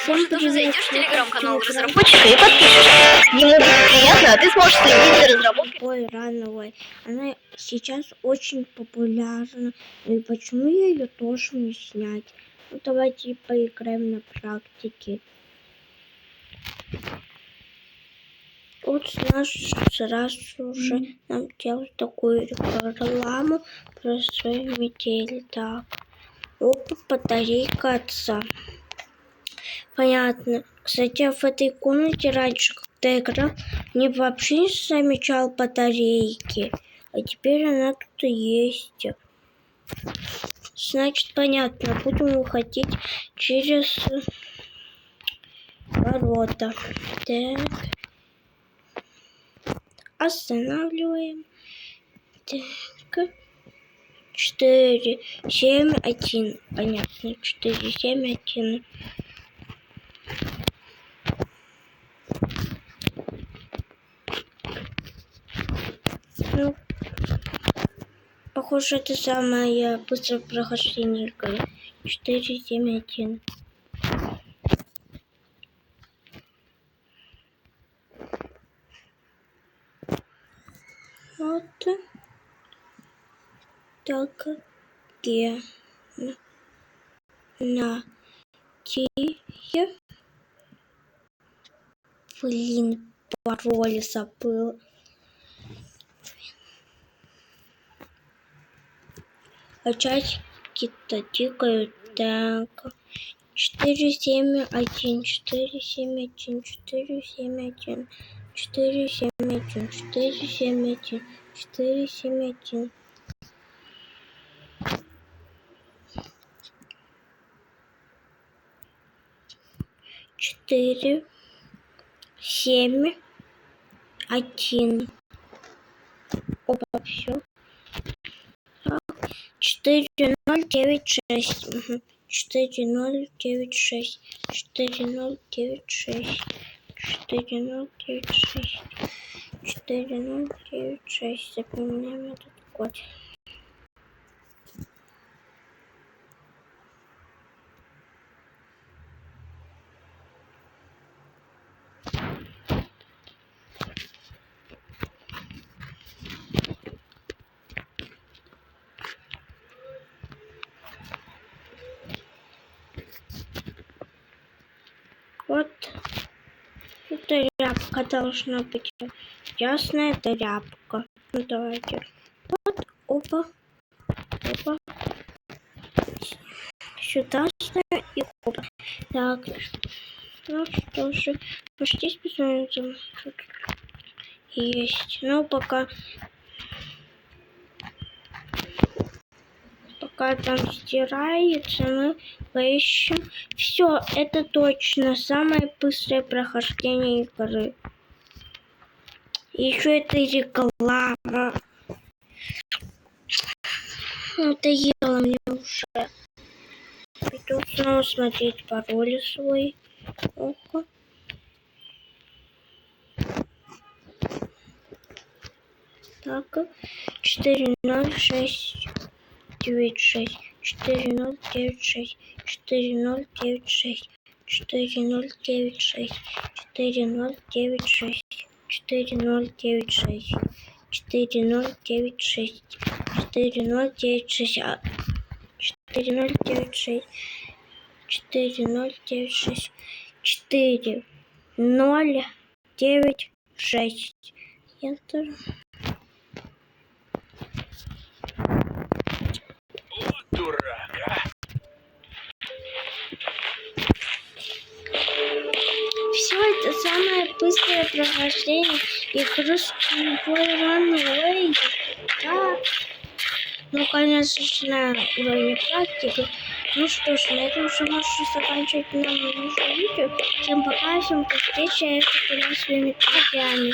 Может, тоже зайдешь в телеграм-канал разработчика и подпишешься. Ему будет приятно, а ты сможешь следить за разработкой. Ой, рановая. Она сейчас очень популярна. И почему ее тоже не снять? Ну, давайте поиграем на практике. Вот наш сразу же нам делать такую рекламу про свою метель. Так. Опа, батарейка отца. Понятно. Кстати, в этой комнате раньше, когда я играл, не вообще не замечал батарейки. А теперь она тут и есть. Значит, понятно. Будем выходить через ворота. Так. Останавливаем. Так. 4, 7, 1. Понятно. 4, 7, 1. Ну, похоже, это самое быстрое прохождение игры. 4, 7, 1. Вот. Так. Где? На. Тие. Блин, пароль забыл. А часики-то тикают. Так. 4, 7, 1, 4, 7, 1, 4, 7, 1, 4, 7, 1, 4, 7, 1, 4, 7, 1. Четыре, 7, 1. Опа, все. 4, 0, 9, 6. 4, 0, 9, 6. 4, 0, 9, 6. 4, 0, 9, 6. 4, 0, 9, 6. Запоминаем этот код. Вот. Это рябка должна быть. Ясная это рябка. Ну давайте. Вот. Опа. Опа. Сюда ставим и опа. Так. Ну что же. Почти посмотрим. Есть. Ну пока там стирается, мы поищем. Все, это точно самое быстрое прохождение игры. Еще это реклама. Надоело мне уже. Пойду снова смотреть пароль свой. Ого. Так, 4, 0, 6, 9, 6. 4, 0, 9, 6. 4, 0, 9, 6. 4, 0, 9, 6. 4, 0, 9, 6. 4, 0, 9, 6. 4, 0, 9, 6. 4, 0, 9, 6. 4, 0, 9, 6. 4, 0, 9, 6. 4, 0, 9, 6. Enter. Дурак, а? Все это самое быстрое прохождение игры Schoolboy Runaway. Так. Ну, конечно же, на уровне практики. Ну что ж, на этом уже можно заканчивать нам наше видео. Всем пока, всем до встречи, я с вами друзьями.